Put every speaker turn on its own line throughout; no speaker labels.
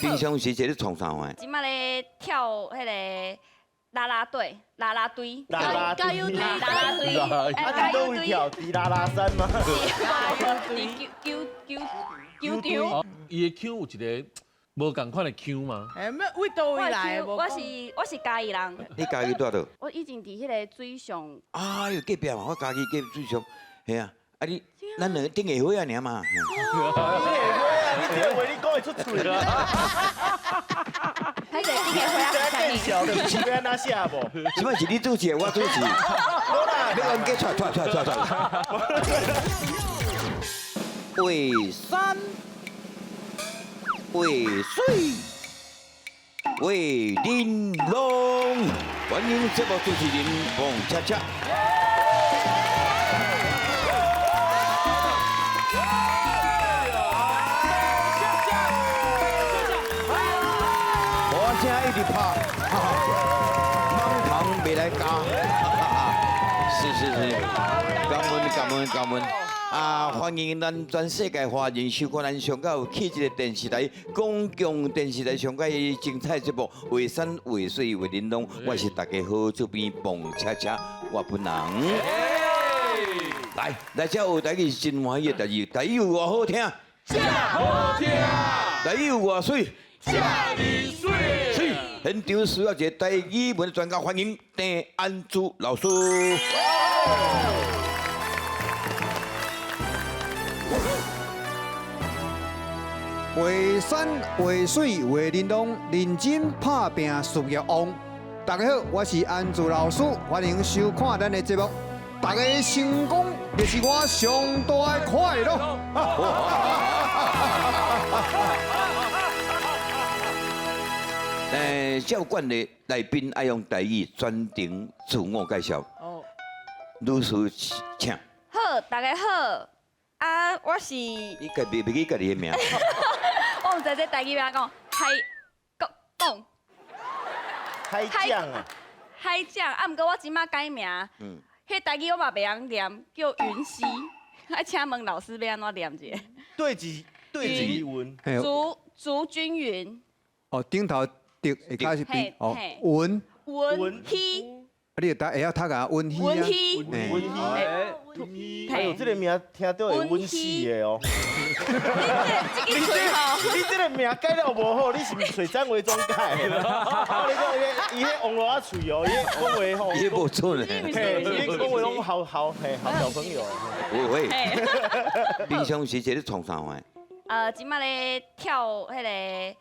平常时节咧创啥玩？
即马咧跳迄个啦啦队，啦啦队，
加油队，
啦啦队，
啊，你都会跳迪拉拉山吗？
你球场。
哦，伊的 Q 有一个无共款的 Q 吗？
哎，咩为倒位来的？
我是嘉义人，
你家己多少？
我以前伫迄个水上，
哎呦，隔壁嘛，我家己隔水上，系啊，啊你，咱两个顶下伙啊，尔嘛。
你这个话你讲会出嘴啦？
迄个顶个花啊是啥
更小的是要安怎写无？
即摆是你主持，我主持。
好啦，
要按计出。为山，为水，为玲珑。欢迎节目主持人彭恰恰。我正一直拍，满堂未来加，是，感恩。啊！欢迎咱全世界华人收看咱上较有气质的电视台——公共电视台上较精彩节目《为山为水为玲珑》。我是大家好主编彭恰恰，我本人。来这有台语真欢喜的台语，台语有偌好听，
真好听，
台语有偌水，
真哩水。
水。现场需要一个台语文专家，欢迎郑安珠老师。
为山为水为玲珑，认真打拼事业旺。大家好，我是安祖老师，欢迎收看咱的节目。大家成功也是我上大的快乐。
照惯例，来宾爱用台语专程自我介绍。哦，女士请。
好，大家好，啊，我是，
你家别记家己的名。
我唔知这台语要讲，讲
海酱啊，
海酱，啊，毋过我即马改名，迄台语我嘛袂晓念，叫云溪，啊，请问老师要安怎念一下？
对子文，
竹均匀，
哦，顶头滴会开始变哦
嘿，
文，
文溪，
你会晓读啊，文
文
啊。
溪，
温馨，哎呦，这个名听到会温死的哦。
这个嘴吼，
你这个名改了无好，你是毋是水詹为中改？我你讲伊迄网络啊嘴哦，伊讲话吼，
伊无错呢。
嘿，伊讲话拢好小朋友。
不会。平常时节咧创啥玩？
即马咧跳迄个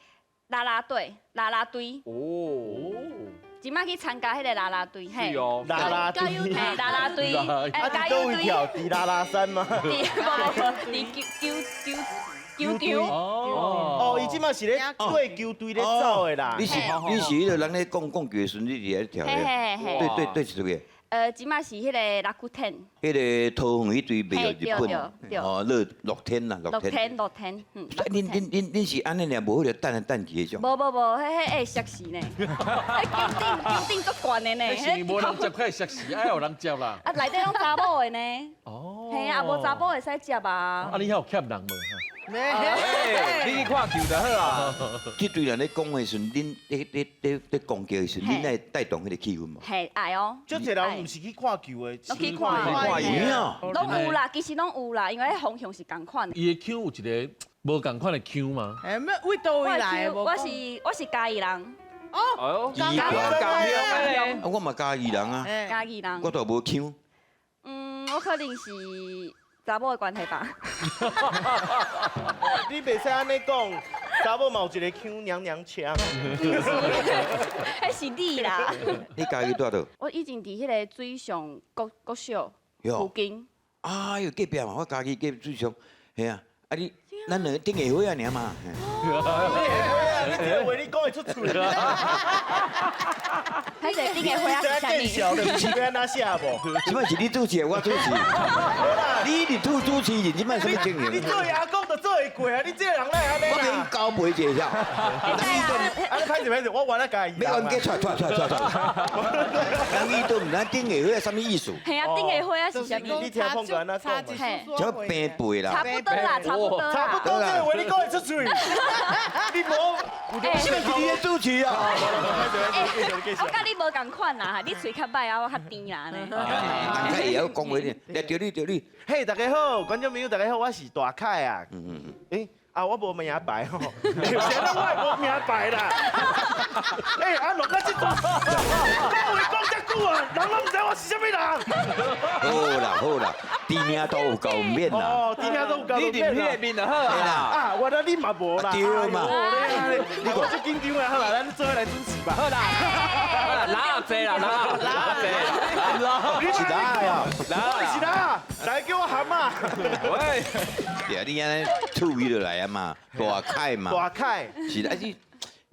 啦啦队，啦啦队。
哦。
即马去参加迄个啦啦队，嘿，
啦啦队，
嘿，啦啦队，
啊，你都会跳迪拉拉山吗？
你球场。
哦，伊即马是咧对球队咧走的啦。
你是迄个人咧讲球的时阵，你伫咧跳的。对是对。
即马是迄个拉古天。
迄个桃园迄队袂有日本
对
哦，乐天啦，乐天。恁是安尼俩，无迄个等去迄种。
无，迄会摔死呢。迄顶足悬的呢。
是无人接开熟食，爱有人接啦。
啊，内底拢查某的呢。
哦。
嘿啊，无查某会使接啊。
啊，你遐有欠人无？
你去看球就好啊。
即队人咧讲的时阵，恁咧讲叫的时阵，恁爱带动迄个气氛嘛？
嘿，爱哦。
足侪人毋是去看球的，
拢去看
伊啊，
拢有啦，其实拢有啦，因为迄方向是共款的。
伊的 Q 有一个无共款的 Q 吗？
哎，咩为倒位来的？
我是嘉义人。
哦，
嘉义
人。
我嘛嘉义人啊，
嘉义人。
我都无抢。
我可能是查某的关系吧。
你袂使安尼讲，查某嘛有一个腔娘娘腔。
迄是你啦。
你家己住倒？
我以前伫迄个水上国小附近。
哎呦，隔壁嘛，我家己隔水上，系啊，啊你，咱两个顶下伙啊，尔嘛。
你这个话你讲会出嘴啦？
迄个顶个花啊是啥
更小的是要安怎写无？
即摆是你主持，我主持。你是主持人，即摆什么情形？
你做阿公就做会过啊！你这个人哪安尼
我给你交陪一下。
啊，你歹势，我原来家己。
要按计出。人伊都毋知顶下伙什么意思？
系啊，顶个花啊是啥物？
你听碰过安怎讲嘛？
叫平背啦。
差不多啦。
差不多，这个话你讲会出嘴。你无
是你的主持啊！
我甲你无共款啦，你嘴较歹啊，我较甜啦呢。
大家也要讲话点，来着你。
嘿，大家好，观众朋友大家好，我是大凯啊。我无名牌吼，有谁人我无名牌啦？录到这段，我话讲遮久啊，人拢唔知我是啥物人。
好啦，知名都有够面啦。
哦，知名都有够
你伫迄个面就好啊。
我得你嘛无啦。
对嘛。
你我最紧张啦，好啦，咱做伙来主持吧。
好啦，哪有济啦，哪有济啦，
你是哪呀？
哪
是哪？来叫我喊嘛。
喂，
对啊，你安尼趣味就来啊嘛，大凯嘛。
大凯。
是啦，你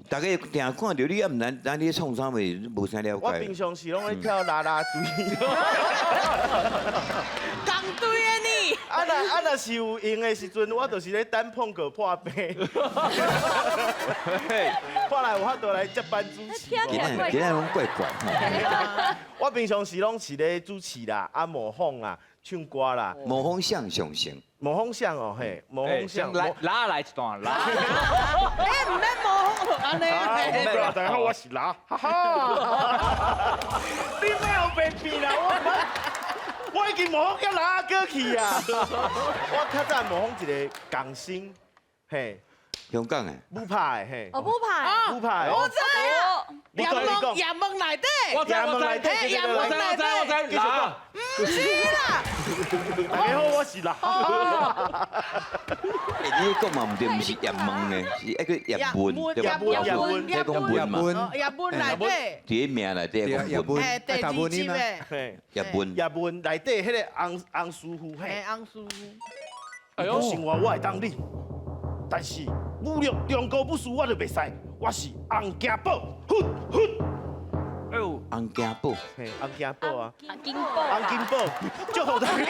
大家定看到你，也毋咱你创啥物，无啥了
我平
解。
常时拢咧跳啦啦队。
港队的你，
若是有用的时阵，我就是咧等碰过破杯。看来有法度来接班主持。
今仔拢怪怪。
我平常时拢是咧主持啦，模仿啦，唱歌啦，
模仿像上成。
模仿像哦嘿，模仿像。
来一段啦。
你唔免摸安尼。
大家好，我是拉，哈哈。你莫有白变啦，我已经模仿叫拉过去啊。我较早模仿一个港星，嘿，
香港诶，
舞派嘿，
我不怕。
舞派。
我知啊，
你讲。
夜梦内底。
我知，啦，
唔是啦。
大家好，我是拉。
你讲嘛毋对，毋是叶问呢，是一个叶问，对吧？
叶问
你讲问嘛，
夜梦内底。
伫名内底讲问，
第二集的。
嘿，
叶问。
叶问内底迄个洪师傅嘿，
昂叔。
哎呦，生活我会当你，但是武力中高不输我就袂使，我是洪家宝，
哎呦，
洪家宝，
嘿，洪家宝啊，
金宝
洪金宝，祝福大家，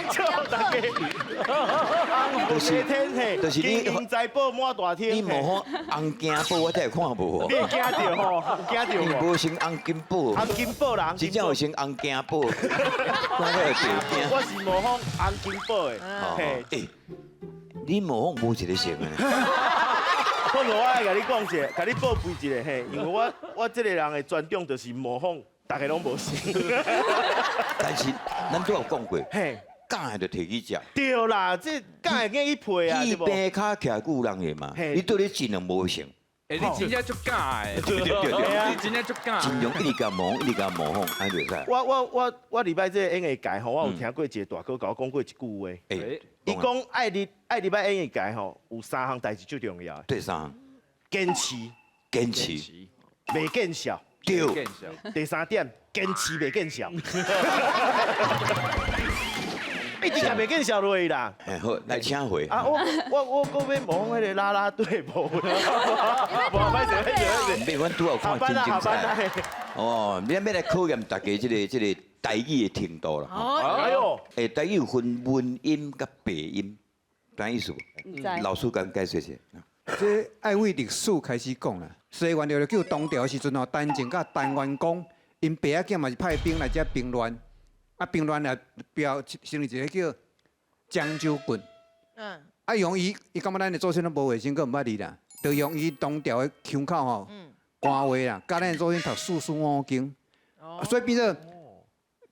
祝福大家，洪福齐天嘿，金银财宝满大厅。
你模仿洪家宝，我真系看无。
你惊到吼，惊
你
到
无成洪金宝，
洪金宝啦，
真正有成洪家宝，我都会惊。
我是模仿洪金宝的，嘿，
诶，你模仿无一个成诶。
好，我来甲你讲一下，甲你报备一下嘿，因为我这个人的专长就是模仿，大家拢无成。
但是咱都有讲过，
嘿，
假的就摕去食。
对啦，这敢会去配啊，对
一
不？
边卡徛久人的嘛，
嘿
你对你尽量无成。
哎，你真正足假诶，
对，
你真正足假。
尽量一直甲模，一直甲模仿，安就会使。
我礼拜这个演艺界吼，我有听过一个大哥甲我讲过一句话，
诶，
伊讲爱礼拜演艺界吼，有3项代志最重要的，
对啥？
坚持，
坚持，
袂见效。
对，
第3点，坚持袂见效。一直也袂见效落去啦。
哎好，来请回。
啊，我搁要模仿迄个啦啦队无啦，无歹势。
别阮拄好看真精彩。
嘿。
哦，你要来考验大家这个台语的程度啦。
哎呦，
诶，台语有分文音甲白音，啥意思？
唔知。
老师甲解释一下。
这爱为历史开始讲啦。西元就叫东调的时阵吼，陈靖甲陈元公，因爸仔囝嘛是派兵来遮平乱，啊平乱也标成立一个叫漳州郡。啊用伊感觉咱的祖先都无卫生，佫毋捌字啦，就用伊东调的腔口吼，官话啦，甲咱的祖先读四书五经，所以变做，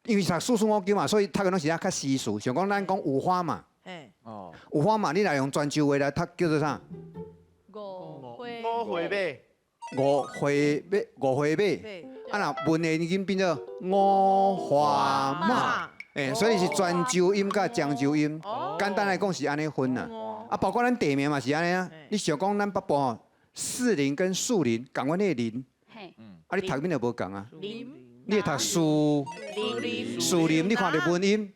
因为读四书五经嘛，所以读个拢是较西俗，像讲咱讲五花嘛，五花嘛，你若用漳州话来读叫做啥？
五
花马，啊若文的已经变做五花马，所以是漳州音甲漳州音，简单来讲是安尼分啦。啊，包括咱地名嘛是安尼啊。你想讲咱北部吼，士林跟树林，共阮迄个林，啊你读面就无共啊。你会读树林，你看着文音，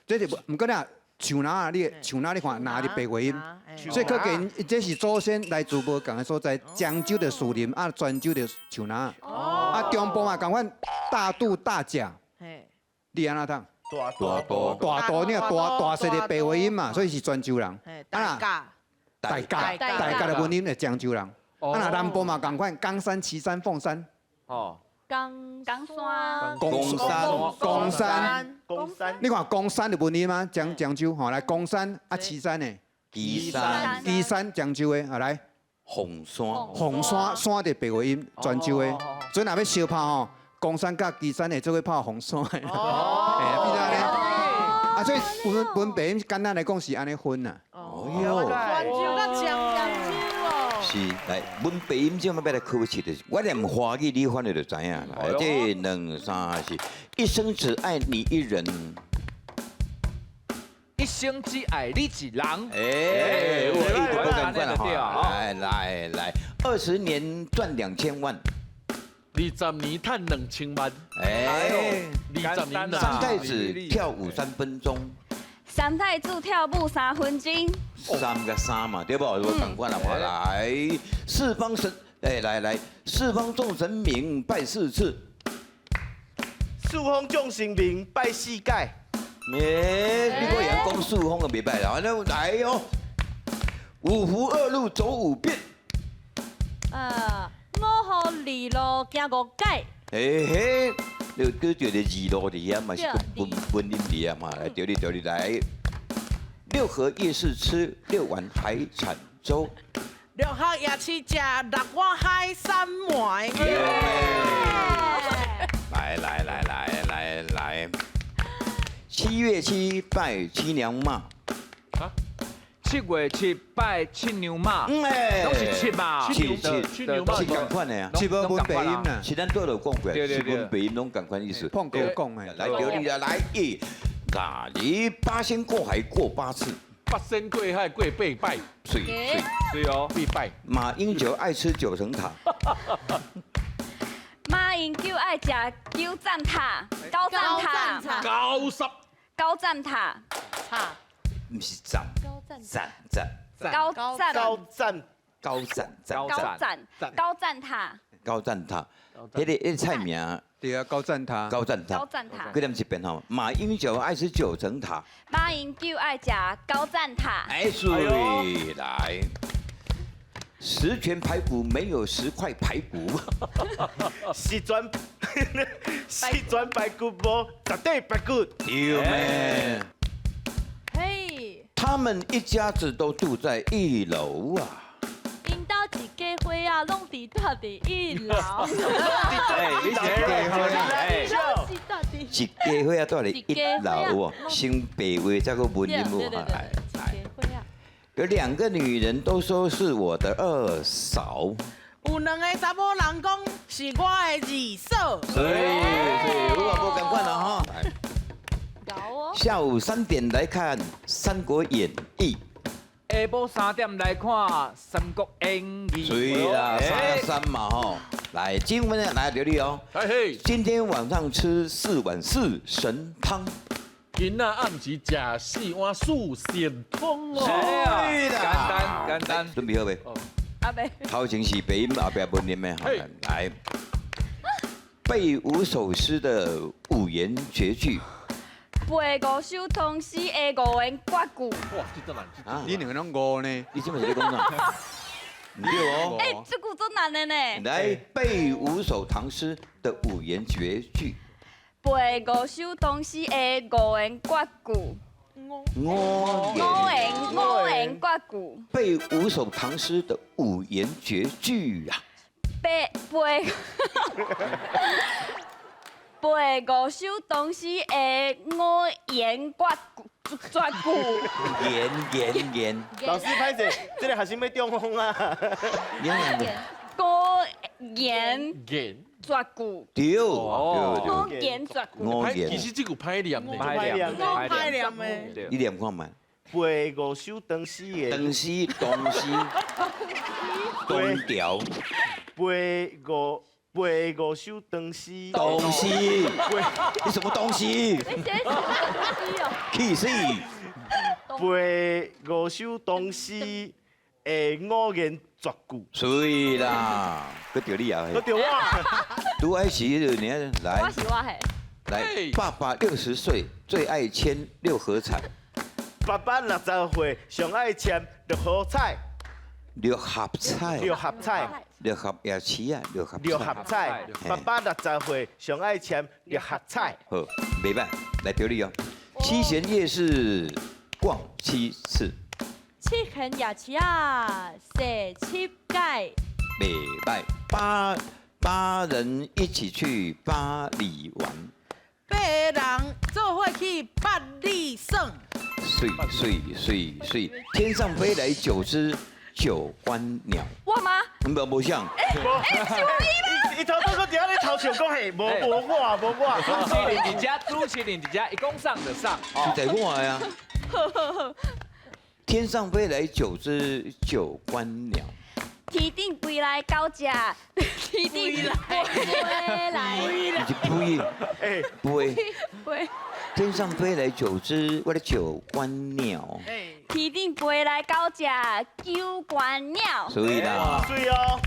这就毋过啦。像哪啊？你像哪？你看哪的白话音，所以可见这是祖先来自无共的所在。漳州的树林，啊，泉州的像哪？啊，中部嘛，共款大肚大甲，你安怎读？大肚，你看大势的白话音嘛，所以是泉州人。大甲的文音是漳州人。啊，那南部嘛，共款冈山、旗山、凤山。
公山，
你看公山的文音吗？漳州吼，来公山啊，旗山的，旗山漳州的，啊来
红山。
红山山的白话音，泉州的。所以若要相拍吼，公山甲基山的做伙拍红山的。哦，变安尼。啊，所以分白音简单来讲是安尼分呐。
哦
泉州甲江阳州哦。
是，来文白音这么要来考试的，我连华语你翻译就知影啦。这2、3、4，一生只爱你一人。
一生只爱你一人。
哎，我一点不敢惯了
对啊
哈。来，20年赚2000万。
20年赚2000万，
哎
20年
三太子跳舞3分钟。
三太子跳舞3分钟。
3个3嘛，对不？我赶快了嘛，来，四方神，哎，来，四方众神明拜4次。
四方众神明拜4届。
你果然讲四方就袂拜啦，那来哦，五福2路走5遍。
5号2路行5界。
嘿嘿，你佢叫你2路伫遐嘛是文音伫遐嘛，来对你来。6合夜市吃6碗海产粥。
6号夜市食6碗海参糜。
来，7月7拜七娘妈。
7月7拜七娘妈，
哎
拢是7嘛，
七牛妈
是共款的啊，
是无分白音啦，
是咱都有讲过，
对
是分白音拢共款意思。
碰狗讲的。
来，对你来哪里8仙过海过8次，
8仙过海过8拜，
水。
对哦，
必拜。
马英九爱吃9层塔，
马英九爱食9站塔，高站塔，高站塔，
塔。
不是站，站，
高站，
高赞
高站，
高站塔，
高站塔，迄个菜名
对啊，高赞塔。
高站塔
高，站塔。
佮念一遍吼。马英九爱吃9层塔，
马英九爱食高站塔。
哎，水来。10拳排骨没有10块排骨，
是全排骨无绝对排骨。
对咩？
嘿，
他们一家子都住在1楼啊。
因兜一家伙啊，拢伫住伫1楼。
哎，你
哎，
拢是住伫。
一家伙啊，住伫1楼哦，先白话再个文音哦，来。有2个女人都说是我的2嫂，
有2个查某人讲是我的2嫂。
所以我无赶快了哈。
搞哦。
下午3点来看《三国演义》，
下晡3点来看《三国演义》。
所以啦，3嘛吼。来，今晚来留意哦。
哎嘿，
今天晚上吃4碗4神汤。
今仔暗时食4碗4神汤哦。
简单。
准备好未？
阿伯，
头前是白音，后边文音的哈。
嘿
来，背5首诗的5言绝句。
背5首唐诗的5言绝句。
哇，这难。
啊，
你2个拢5呢？
你这么在讲啥？唔对哦。
哎，这句真难的呢。
来背5首唐诗的5言绝句。
背5首唐诗的5言绝句。5言绝句。
背5首唐诗的5言绝句啊！
背5首唐诗的5言绝句。
言，
老师拍者，这个学生要中风啊！
言，
5言
言，
绝句。
对
5言绝句。
其实这个歹念呢。
歹念
我歹念的。
你念看嘛。
背5首唐诗的，
唐诗，东调，
背5首唐诗，
东西，你什么东西？
你写什么东西哦？
气死！
背5首唐诗的5言绝句。
所以啦，佮着你啊，
我对我，
拄爱时就你
我
来
是我嘿。
来，爸爸60岁最爱签6合彩。
爸爸60岁上爱签6合彩，
6合彩
6合彩。
6合夜市啊，6合
6合彩，爸爸60岁上爱签6合彩。
好，袂歹，来着你哦。7贤夜市逛7次，
七横牙齿啊，写七盖。
袂歹，八人一起去巴黎玩，
八个人做伙去八里耍。
水，天上飞来9只九官鸟。
我吗？
不像，
伊偷偷搁伫遐咧偷笑讲嘿，无我。
朱麒麟一家，朱麒麟一家，一共上的上。
是在我呀。天上飞来9只九官鸟，
天顶飞来九只，天顶飞来，
是飞，
哎，
飞。
飞，
天上飞来9只我的九官鸟，
天顶飞来九只九官鸟。
所以啦，
水哦，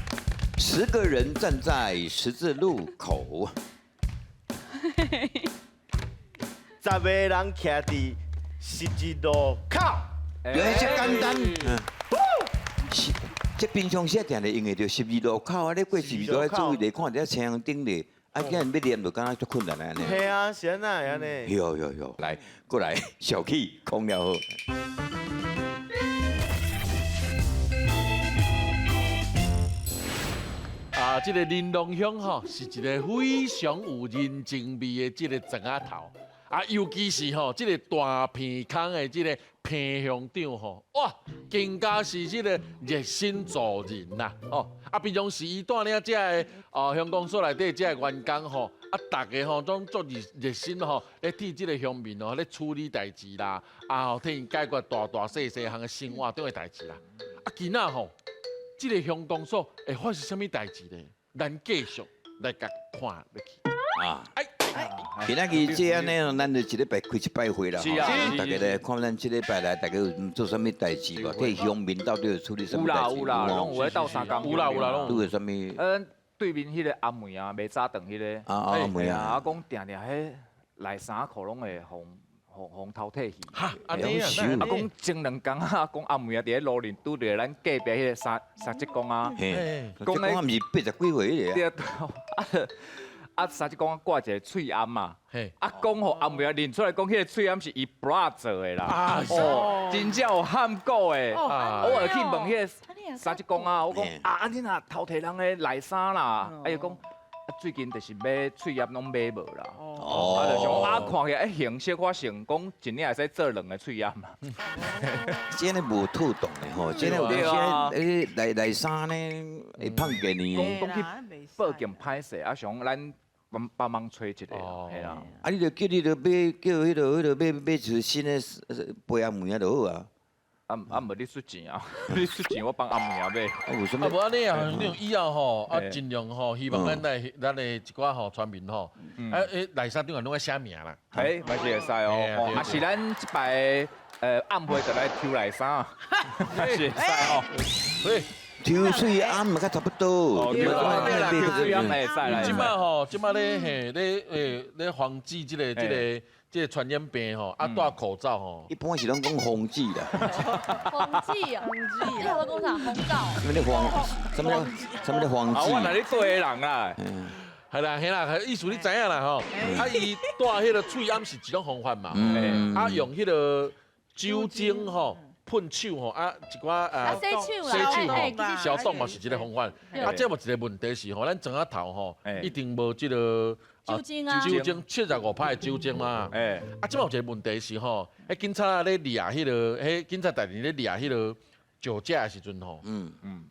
10个人站在十字路口，
10个人徛伫十字路口。
原来这简单。是，这平常时定定用的就十字路口啊，你过十字路口注意来看伫车厢顶咧，啊，今日要念就敢若足困难安尼。
系啊，是安那安尼。
有，来过来，小 K 空了好。
啊，这个林龙乡吼是一个非常有人情味的这个庄仔头，啊，尤其是吼这个大片坑的这个片乡长吼，哇，更加是这个热心助人呐，哦，啊，平常时伊带领这个乡公所内底这个员工吼，啊，大家吼总做热心吼，咧替这个乡民吼咧处理代志啦，啊，吼替因解决大细项的生活中的代志啦，啊，今仔吼。这个乡公所会发生什么代志呢？咱继续来甲看落去。
啊，今仔日这安尼，咱就一礼拜开一摆会啦。
是啊
大家来看咱这礼拜来，大家有做什么代志无？替乡民到底有处理什么代志？
有啦，拢有咧斗相共。
有啦，
都有什么？
对面迄个阿梅啊，卖早顿迄个。
阿梅啊，
讲定迄内衫裤拢会红头退去。
哈，安尼啊，
啊，讲前2工啊，讲阿梅啊，伫咧路林拄着咱隔壁迄个三节公啊，
嘿，讲咧毋是80几岁迄
对
个。
啊，三节公啊挂一个喙罨嘛，
嘿，
啊，讲互阿梅啊认出来，讲迄个喙罨是伊 bra 做的啦。
啊，
哦，真正有喊过诶。
啊
我去问迄个三节公啊，我讲啊，你若偷摕人的内衫啦，啊伊讲。啊，最近就是买喙罨拢买无啦，啊，就想啊，看起来形小可成，讲一年会使做2个喙罨嘛。
这呢无透动的吼，这呢有些内衫呢会胖给你。
讲去报警歹势，啊，想咱帮忙找一个，系啦。
啊，你就叫你就买叫迄个买一个新的杯仔梅啊就好啊。
无你出钱啊！你出钱，我帮阿妹啊买。
有什么？
无安尼啊，你用以后吼，啊，尽量吼，希望咱的一寡吼村民吼，啊，内衫顶下拢爱写名啦。
嘛是会使哦，啊是咱即摆暗暝就来抽内衫啊，是会使哦。
喂，
抽水暗嘛，较差不多。
对啦，抽水暗会使啦。
即摆咧咧防止这个传染病吼，啊戴口罩吼。
一般是拢讲风季啦。
风纪啊，你好多工厂风罩。
什么的什么的风
啊，我哪
季？
里对人啦？
系啦，意思你知影啦吼。啊，伊戴迄个喙罨是一种方法嘛。啊，用迄个酒精吼喷手吼，啊一寡洗手吼消毒嘛是一个方法。啊，这无一个问题是吼，咱庄仔头吼一定无这个。
酒精啊，
酒精75%的酒精嘛，啊，即有一个问题是吼，迄警察咧抓迄个，迄警察大人咧抓迄个酒驾的时阵吼，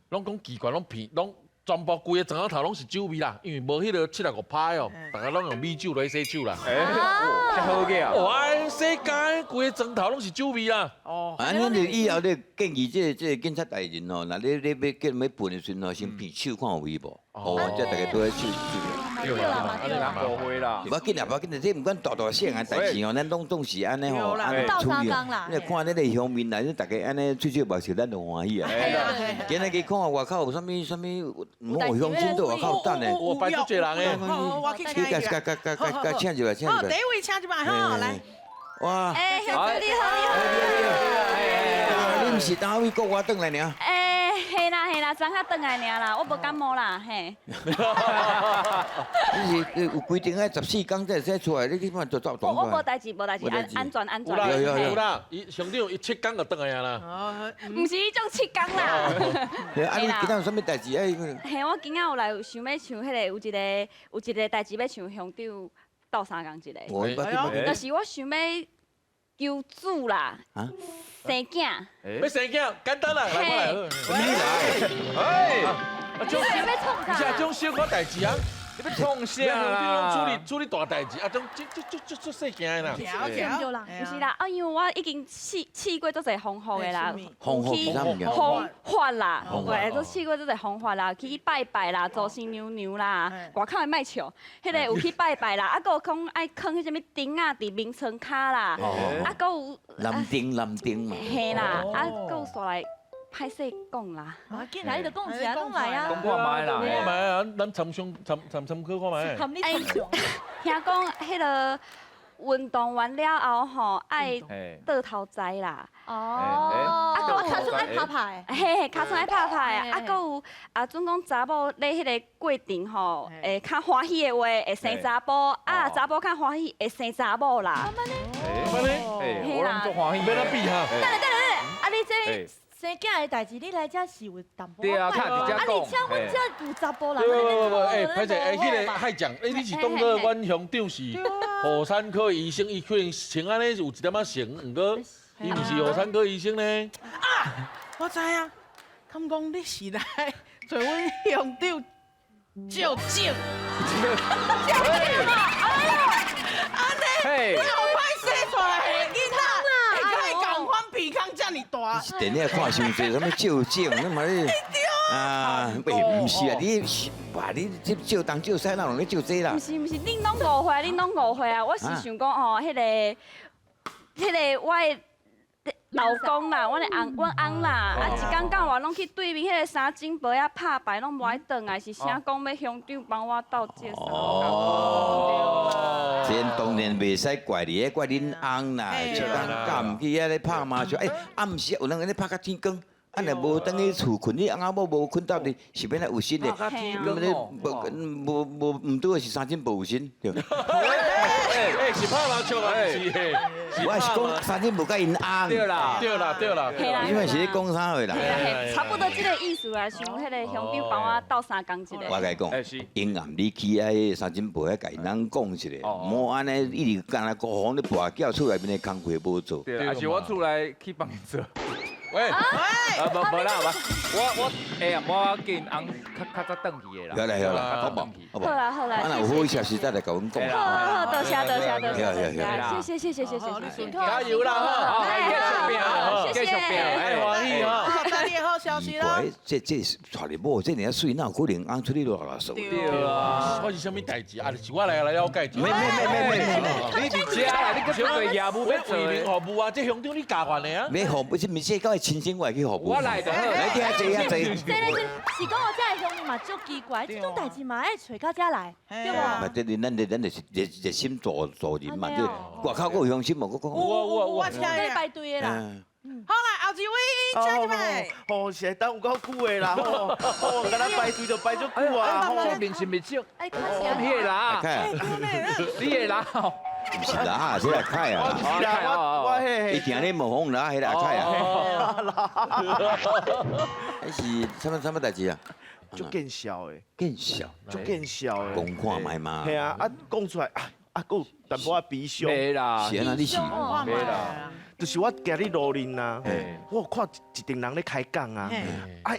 拢讲奇怪，拢全部规个庄仔头拢是酒味啦，因为无迄个75%哦，大家拢用米酒来洗手啦。
较好个啊！
哇，世界规个庄头拢是酒味啦。
哦，
啊，咱就以后咧建议这个警察大人吼，那你要叫要喷的时阵吼，先片手看有味无？哦，这大家都要手。
对啦，
安尼人误会啦。
无要紧啦，无要紧啦，这毋管大细汉代志吼，咱拢总是安尼吼，安尼处理。你看恁个乡民来，你大家安尼吹吹目笑，咱就欢喜啊。今日去看外口有啥物，唔好乡亲在外口等咧。
我摆足侪人诶。
我去
去甲请一下，
好，第一位请一摆哈，来。
哇！
哎，乡长你好，
你毋是哪位国外转来呢？
嘿啦， 2昨较转来尔啦，我无感冒啦，嘿。
你是有规定爱14天才使出来，你基本上就照
我
状况。
无代志，无代志，安全安全。
有啦
有
有啦，伊上长伊7天就转来啊啦。
毋是迄种7天啦。
对啊，你今仔有啥物代志啊？
嘿，我今仔有来有想要唱迄个有一个代志要唱乡长斗相共一个，
我
就是我想要求子啦，
啊，
生囝。
要生囝，简单啦，来我来。
你来，
哎，
你想要创
你
啥？
这种小可代志啊，
你要创啥
你
啦？
处理大代志，啊，种这细件的啦。
对啦，
不是啦，因为我已经试过足侪方法的啦，
风雨是啥物件？
方法啦，
方法
对，都试过足侪方法啦，去拜拜啦，做新娘娘啦，外口的卖笑，迄个有去拜拜啦，啊，佮有讲爱放迄什物钉啊，伫眠床骹啦，啊，佮有
蓝丁嘛。
嘿啦，啊，佮有煞来歹势讲啦，
马进来，你就讲起来，讲来啊。
讲看卖啦
看卖啊，咱参考看卖。
含你分享。
听讲迄个运动完了后吼，爱
嘿，
倒头栽啦。
哦，啊，我卡出爱拍拍。
嘿嘿，尻川爱拍拍啊，
嘿
啊，佮有啊，准讲查某咧迄个过程吼，会较欢喜的话会生查甫，啊，查甫较欢喜会生查某啦。
哎，我拢足欢喜，
要咱比哈。
等下，啊，你这
哎
生囝的代志，你来遮是有淡薄
对啊较直接
啊，
讲
你请阮遮有查甫人，
不，哎，歹势，哎，迄个海将，哎，你是当做阮乡长是妇产科医生，伊可能穿安尼有一点仔成，毋过伊毋是妇产科医生呢。
我知影，敢讲你是来做阮乡长照镜，
嘿，
好歹生出来的囡仔，会甲伊共款鼻孔遮尔大。
是电影看伤济，什么照镜，那么你啊，喂，唔是啊，你哇，你这照东照西，哪能咧照这啦
毋？是毋是，恁拢误会，恁拢误会啊！我是想讲吼，迄个我的老公啦，阮翁啦，啊一天到晚拢去对面迄个三井杯啊拍牌，拢无爱转来，是啥讲要乡长帮我斗介绍。
哦，这当然袂使怪你，怪恁翁啦，就讲敢去遐咧拍麻将，暗时有人咧拍到天光。啊，若无等去厝困，你翁仔某无困到你，是要来有心的。无唔对，是三井无有心，对。
哎，是拍麻将啊，是嘿。
我是讲三井无甲因翁。
对啦，
对啦，对啦。
嘿啦
你嘛是咧讲啥话啦？
差不多这个意思啦，想迄个乡长帮我斗三工一个。
我甲你讲
哎是，
阴暗你去迄三井埔遐甲因翁讲一下，莫安尼一直干那孤风咧跋叫厝内面的工课无做。
对，还是我出来去帮你做。
喂，
啊，无啦，我哎呀，我见翁较早转去的啦。
晓得晓得，好不好？好不好？
好啦好啦，
啊，若有好消息再来甲阮讲。
好，多谢，
加油啦哈！
好，继续拼，继续拼，
哎，欢喜哈！
好，等你好消息啦。
这带你某这尔水，哪有可能翁出去落垃圾？
对啊，
我是啥物代志啊？就是我来了解。
没，
你伫遮啦，你搁做个业务要做
为民
的。
服务啊，这乡长你教惯的啊？
没服务，是世界亲情外去服务。
我来就好。
来听下这
是讲我遮的乡亲嘛，足奇怪，这种代志嘛爱找到遮来，对
嘛，
无？
这咱就是热心助人嘛，对。外口有乡亲无？我讲。
我请
在
你。
排队的啦。
好啦，后一位请入来。
哦，是会等有够久的啦，吼，敢若排队就排足久啊，吼。
这面是面少，
哎，看
你
啥？
的啦，
开，
你的啦，
不是啦，这个开啊。
是啦，我
一
迄
定咧模仿啦，迄个阿开啊。还是什么代志啊？
足见笑的，
见笑，
足见笑的。
讲看卖嘛。
系啊，讲出来啊，佫有淡薄仔悲伤。
没啦，
是安那你是？
没啦，
就是我今日路人呐
嘿，
我有看一群人咧开讲啊，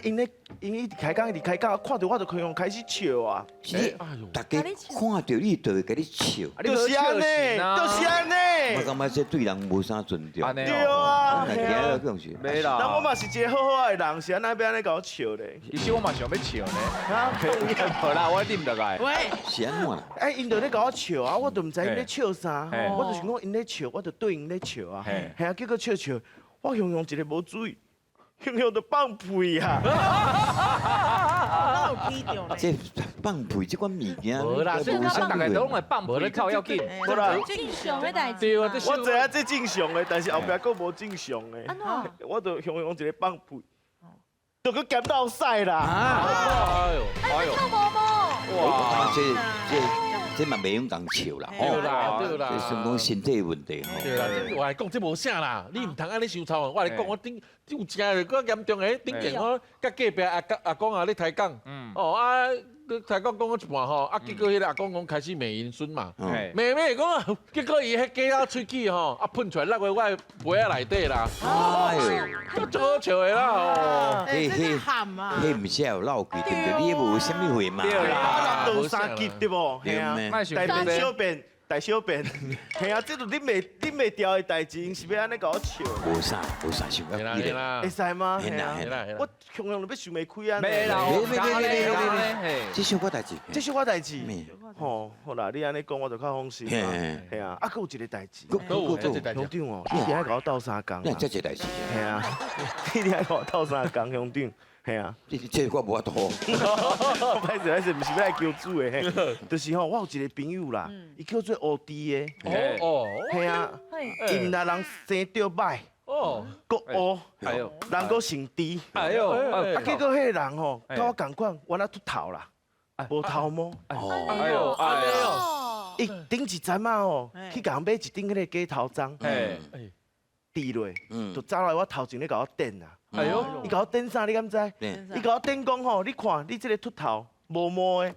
因一直开讲，看到我就开始笑啊。
是你，大家看到你就会甲你笑。
就是安尼，就是安尼。
我感觉这对人无啥尊重。
安尼
对啊，
那今日讲是。
没啦。
那我嘛是一个好好的人，是安那要安尼甲我笑咧。
其实我嘛想要笑呢，好啦，我啉落来。
喂，
是安怎啦？
哎，因就咧甲我笑啊，我都唔知因咧笑啥，
嘿
我就想讲因咧笑，我就对因咧笑啊。
嘿
系啊，结果笑，我形容一个无注意，形容就放屁啊！
我有记到咧。
这放屁这款物件，
无啦，所以大家都拢会放屁，靠要紧。
好啦，
正常的代志。
对啊，这
我知影这正常的，但是后壁佫无正常的。
安怎？
我就形容一个放屁，都去减到赛啦。
哎呦，
哎呦，跳毛毛，
哇，这嘛袂用讲笑啦，
对啦对
这
啦，
是讲身体的问题吼。
对啦，我来讲这无啥啦，你唔通安尼想操。我来讲，我顶有一个更严重的，顶件我甲隔壁阿公啊咧抬杠，哦啊，抬杠讲我一半吼，啊结果迄个阿公讲开始骂因孙嘛，骂讲啊，结果伊迄鸡仔喙齿吼，啊喷出来落去我的杯仔内底啦，
哎呦，
足好笑的啦哦。
哎，这个喊嘛，
迄毋是有闹鬼对不对？你无啥物货嘛？
对啦
都三级对不？
对
啊，
咩？
大便小便。大小便，系啊，这都恁袂调的代志，是要安尼甲我笑，
无啥想
对啦
要记
啦
会，使吗？
嘿啦
嘿啊
嘿啦
我常常都要想袂开啊。
没啦，
这小可代志，
这是我代志
咩。
吼，好啦，你安尼讲我就较放心
嘿
啦。
嘿
系啊，啊，佫有一个代志，
都有这代志。
乡长哦，你伫遐甲我斗相共
那
啦。
这代志，
系啊，你伫遐甲我斗相共，乡长。系啊，
这我无法度。
我歹势，毋是要来求助的，嘿，就是吼，我有一个朋友啦，伊叫做乌弟的，
哦
系啊，伊毋但人生着歹，
哦
佫乌，
哎呦，
人佫姓猪，
哎呦，
啊，结果迄个人吼，甲我共款，原来秃头啦，无头毛，
哦，
哎呦，哎呦，
哦，
伊顶一阵啊吼，去共买一顶迄个鸡头章，
哎，
滴落，
嗯
就走来我头前咧甲我点啊，
哎呦，
伊甲我点啥，你敢知？伊甲我点讲吼，你看你这个秃头无毛的，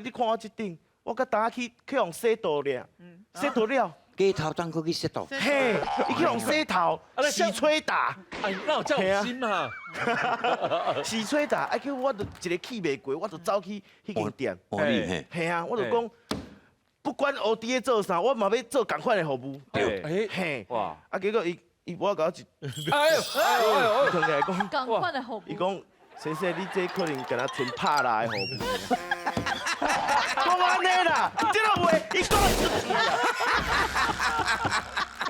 你看我这顶，我甲大家去用洗头了，洗头了，
鸡头当过去洗头，
嘿，伊去用洗头，洗吹打，
哎，那有这种心啊？
洗吹打，啊叫我就一个气袂过，我就走去迄间店，
哦你嘿，
嘿啊，我就讲，不管乌弟咧做啥，我嘛要做共款的服务，
对，
哎，
嘿，
哇，
啊结果伊我甲我一，
哎呦，哎呦，哎呦，
同来讲，
赶快的后
伊讲先生，你这可能敢若纯拍拉的服务。讲安尼啦，这个话伊讲出去啦，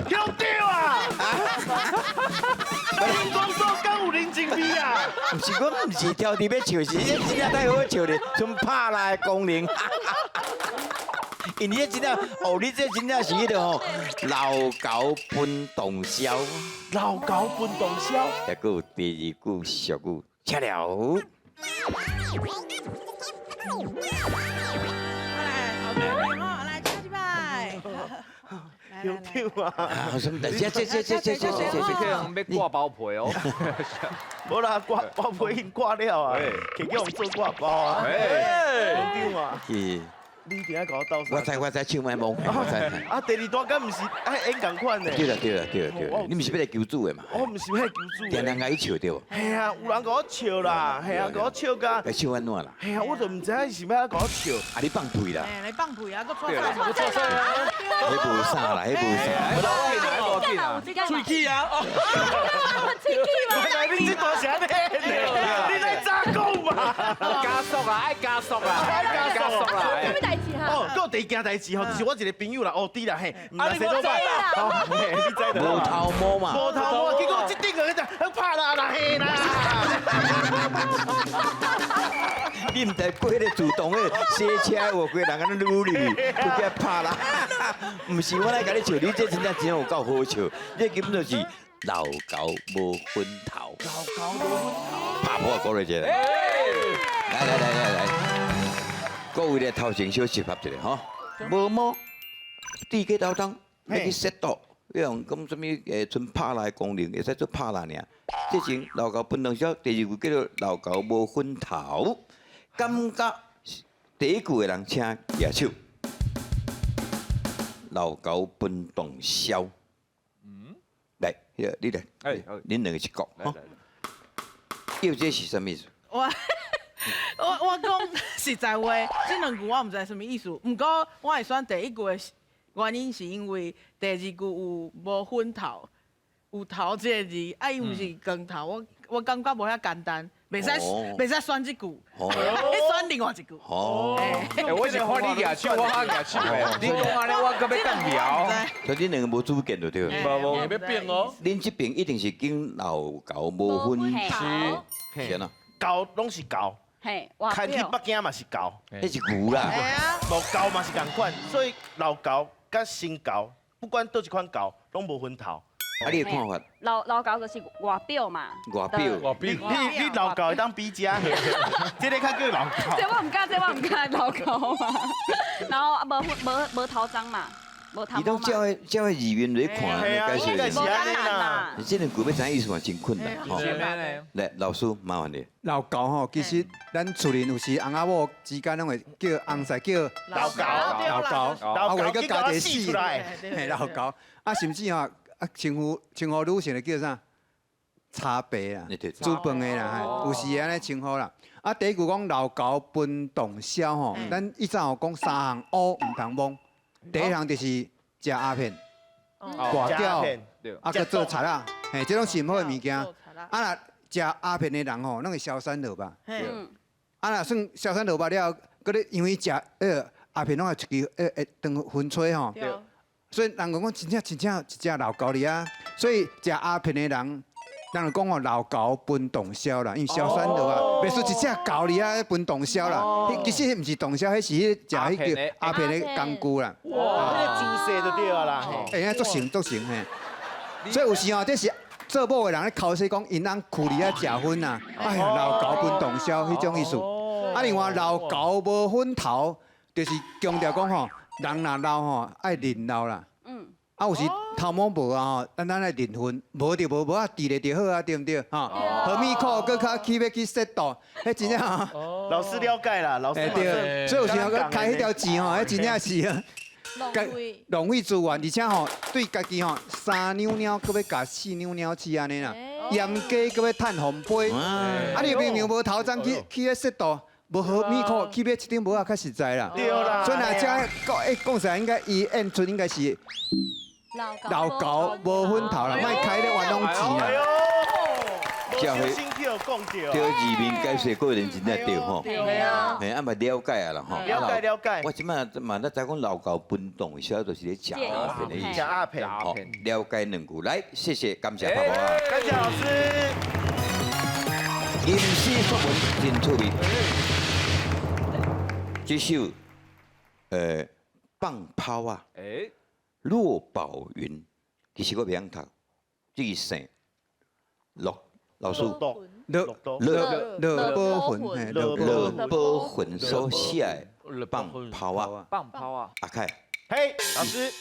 兄弟啊！恁工作敢有认真味啊？
毋是我毋是挑伫要笑，是这真正太好笑咧，像拍来的功能。因为真正，哦，你这真正是迄个吼，老狗奔洞箫，
老狗奔洞箫，
再个有第二句俗语，吃了。
来，加几拜。
兄弟啊！
啊，什么？这
这个人要挂包皮哦，
无啦，挂包皮已经挂了啊，可以叫我们做挂包啊。兄弟啊！
是，
你一定要甲我斗相。
我知，唱麦梦，我知。
啊，第二段敢毋是爱演共款的？
对啦，你毋是要来求助的嘛？
我毋是要求助的。
定人甲伊笑对无？
系啊，有人甲我笑啦，系啊，甲我笑甲，
该笑安怎啦？
系啊，我就毋知影是要甲我笑。
啊，你放屁啦！
哎，来放屁啊，搁错
对啦，
菜，
不错错啊，
迄无啥啦，迄无啥。
不要紧啊，不要紧啊，
喙齿啊！
原来你这大声咧，你在咋讲嘛？
加速啊，爱加速啊，爱加速啦，
什么代志哈？
哦，还有第二件代志吼，就是我一个朋友啦，哦，对啦，嘿，毋知谁都拜，哦，嘿，你知的。
无头毛嘛？
无头毛，结果这顶个迄拍啦啦嘿啦。
你毋知过迄个自动的洗车的，规人安尼撸入去，就叫拍啦。毋是我来甲你笑，你这真正有够好笑，你根本就是老狗无分头。
老狗无分头。
拍破过来者。来，各位来头前小集合一下吼。无毛，地鸡头当，要去洗肚，用讲什么纯拍拉的功能，会使做拍拉尔。这前老狗分头小，第二句叫做老狗无分头。感觉第一句的人请举手。老狗分洞箫。来，你来，恁两个一讲吼。叫这是什么意思？
我讲实在话，这两句我唔知什么意思。不过我会选第一句的原因是因为第二句有无分头，有头这个字，啊，伊毋是光头，我感觉无遐简单，袂使选这句，选另外一句。
哦，
我是看你举手，我举手的，你讲安尼我搁要更聊，
所以恁两个无主见就对了。
无
要变哦。
恁这边一定是跟老狗无分
头，
是啊，
狗拢是狗，
嘿，
开去北京嘛是狗，
那是牛啦。
无狗嘛是共款，所以老狗甲新狗，不管倒一款狗，拢无分头。
啊，你的看法？
老高就是外表嘛，
外表
我
你
比
你老高会当比家，这个较叫老高。
这我唔敢，老高嘛。然后无头章嘛，无头
伊都
毛嘛，
叫的语言来看，
嘿啊
该说的
应该是。
无简单嘛。
你这个句要知影意思嘛，真困难。吼，
前面呢？
来，老师麻烦你。
老高吼，其实咱厝里有时翁仔某之间拢会叫翁婿叫
老高
老高，啊，为了个加一个死
死出来。
嘿，老高，啊，甚至吼，啊，称呼女性的叫啥？茶伯啦，
对
煮饭的啦，
哦
有时会安尼称呼啦。啊，第一句讲老高分洞箫吼，咱以前有讲三项乌唔通忘，第一项就是食鸦片、挂吊，
对，
啊，佮做菜啦，嘿，这种是毋好的物件。
做菜啦
啊，若食鸦片的人吼，拢会消散落吧。
嘿
嗯，
啊，若算消散落吧了，佮咧因为食鸦片拢会出去当薰吹吼，
对，
所以人讲真正一只老高哩啊，所以食鸦片的人。人就讲吼老高分洞箫啦，因为消散落啊，袂说一只狗哩啊分洞箫啦，其实迄毋是洞箫，迄是迄食迄个鸦片的工具啦。
哇，那个猪舌就对了啦。
哎呀，足成嘿。所以有时候这是做某的人咧口说讲，因翁苦哩啊食薰呐，哎呀老高分洞箫迄种意思。啊，另外老高无分头，就是强调讲吼，人若老吼爱认老啦。
嗯，
啊，有时头毛无啊吼，咱来认分，无就无啊，治咧就好啊，对毋对？吼，何米苦搁较要去适度，迄真正吼，
老师了解啦，老师嘛
哎对，所以有时候搁开迄条钱吼，迄真正是啊。
浪费。
浪费资源，而且吼对家己吼3鸟鸟，搁要甲4鸟鸟饲安尼啦，盐价搁要趁红杯，啊你明明无头章去迄适度，无好米苦去买一顶帽仔较实在啦。
对啦。
所以若讲实在应该伊演出应该是老高无分头啦，莫开咧玩弄钱
哎
啦。
呦，
教会
心去有讲到。
对字面解说个人真正对吼，
对啊。
嘿，啊嘛了解啊啦吼。
了解了解。
我即摆嘛咧知讲老高分动箫，就是咧食鸦片的意
食
思。
鸦片。
好，了解两句，来，谢谢，感谢爸爸啊。
感谢老师。
吟诗作文真趣味。这首放炮啊，
哎，
落宝云，其实我袂晓读，这个姓老师
多
乐
多。
乐宝魂，嘿
乐宝魂所写的放炮啊，
棒抛啊！
阿凯，
嘿，老师。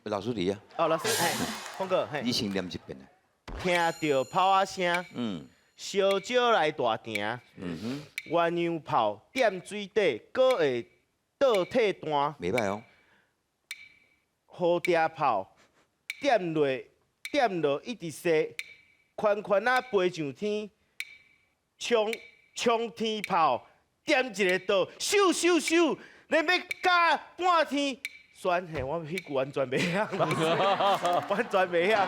老师你啊，
哦，老师，嘿，峰哥，嘿
你，先念一遍啊。
听到炮仔声，
嗯
烧酒来大埕，
嗯
鸳鸯炮踮水底，搁会倒退单。
哼，袂歹哦。
蝴蝶炮点落一直飞，宽宽啊飞上天，冲天炮点一个倒，咻咻咻，你要加半天。酸嘿，我迄句完全袂晓，完全袂晓。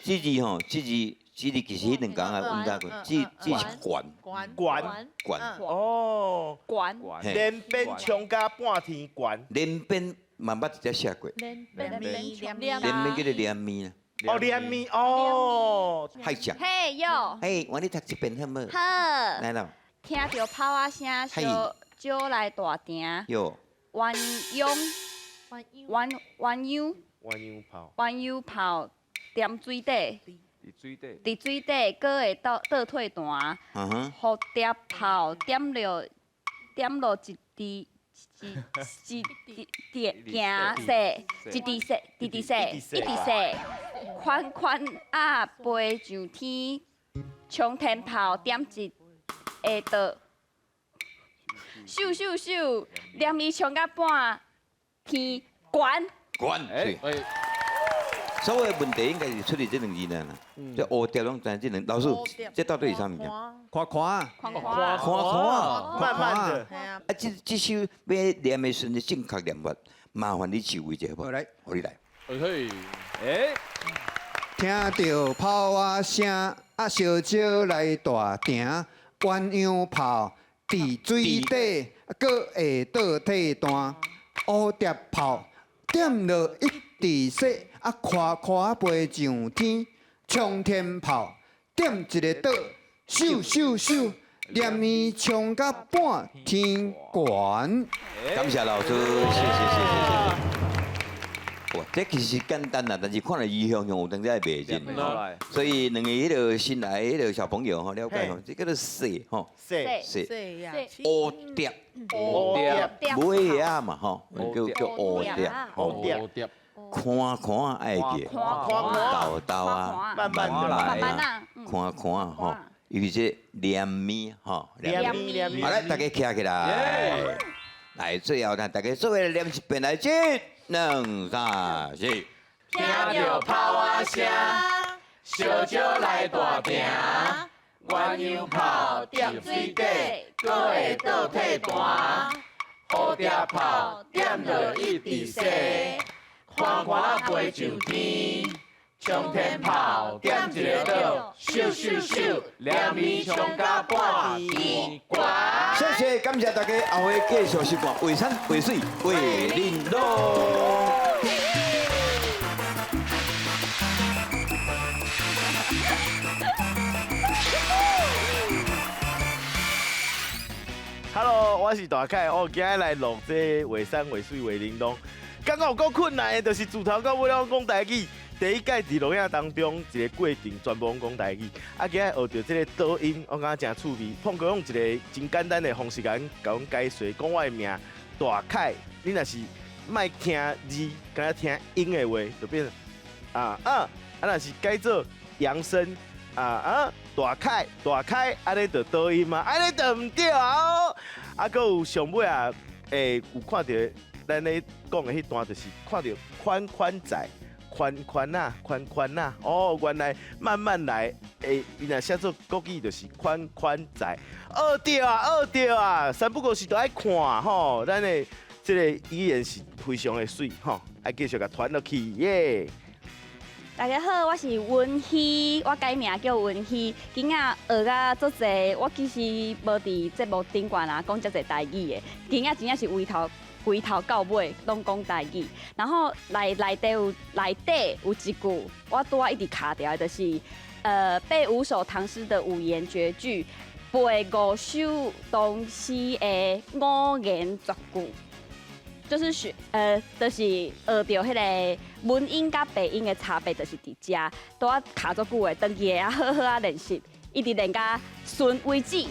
这字吼，这字其实迄两讲啊，阮大讲，这是管
关
管
管，
哦，
管
嘿
连鞭冲加半天管，
连鞭嘛捌直接写过，
连
连咪
连鞭叫做连咪啊，
哦，连咪哦，
害讲。
嘿哟，
嘿，我你读一遍好无？
好，
来咯，
听到炮仔声，烧酒来大埕，
哟，
鸳鸯鸳鸯
鸳鸯炮，
点水底，
伫水底，
伫水底，搁会倒退弹，
嗯哼，
蝴蝶炮点落一滴行势，一滴势，宽宽啊飞上天，冲天炮点一下倒，咻咻咻，连伊冲到半天管。
管。对所有的问题应该是出伫这两字呢啦。这乌蝶拢知这两，老师，这到底是啥物件？
看看啊，
看
看啊！
慢慢的，
嘿啊，
啊，这首要念的时阵正确念法，麻烦你指挥一下好不好？
好来，
我你来。
嘿，
哎，
听到炮仔声，啊烧酒来大埕，鸳鸯炮伫水底，搁会倒退单，蝴蝶炮点落一直说，啊夸夸飞上天，冲天炮点一个倒，咻咻咻，连伊冲到半天悬。
感谢老师，谢谢。哇，这其实简单啦，但是看来伊向有当在袂真。
来，
所以两个迄个新来迄个小朋友吼，了解吼，这叫做细吼，
说
细
这样，
乌蝶，尾啊嘛吼，叫乌蝶，
乌蝶
蝶，
看爱记，豆豆啊，
慢慢地来
慢慢啊，
看吼，尤其是黏咪吼，
黏咪黏咪
好，来大家站起来，来最后呢，大家做伙念一遍来，1、2、3、4。
听着炮啊声，烧酒来大瓶，鸳鸯炮点水底，搁会倒退弹。蝴蝶炮点落一直西，看看飞上天。冲天炮点一个倒，咻咻咻，连咪冲甲半天关。
谢谢，感谢大家，后会继续收看《为山为水为恁拢》。
Hello， 我是大凯，我今日来录这画山画水画玲珑。刚刚有够困难的，就是自头到尾拢讲台语。第一届伫录影当中，一个过程全部讲台语。啊，今日学到这个抖音，我感觉真趣味。碰过用一个真简单的方式，甲阮解说，讲我的名大凯。你若是莫听字，敢若听音的话，就变成啊，若是改做扬声大凯，安尼就抖音嘛，安尼就唔对啊！啊，搁有上尾啊，有看到咱咧讲的迄段，就是看到宽仔。宽啊！哦，原来慢慢来，伊若写做国语就是宽仔。学着啊，三不过是都爱看吼，咱的这个语言是非常的水吼，爱继续甲传落去耶。
大家好，我是文熙，我改名叫文熙。今仔学甲足济，我其实无伫节目顶悬啊讲遮济台语的。今仔真正是规头到尾拢讲台语，然后内底有一句，我拄仔一直卡掉的，就是背5首唐诗的5言绝句，背5首唐诗的5言绝句。就是就是学到迄个文音甲白音的差别，就是伫遮，拄仔卡足久的，长期啊好好啊练习，一直练甲顺为止。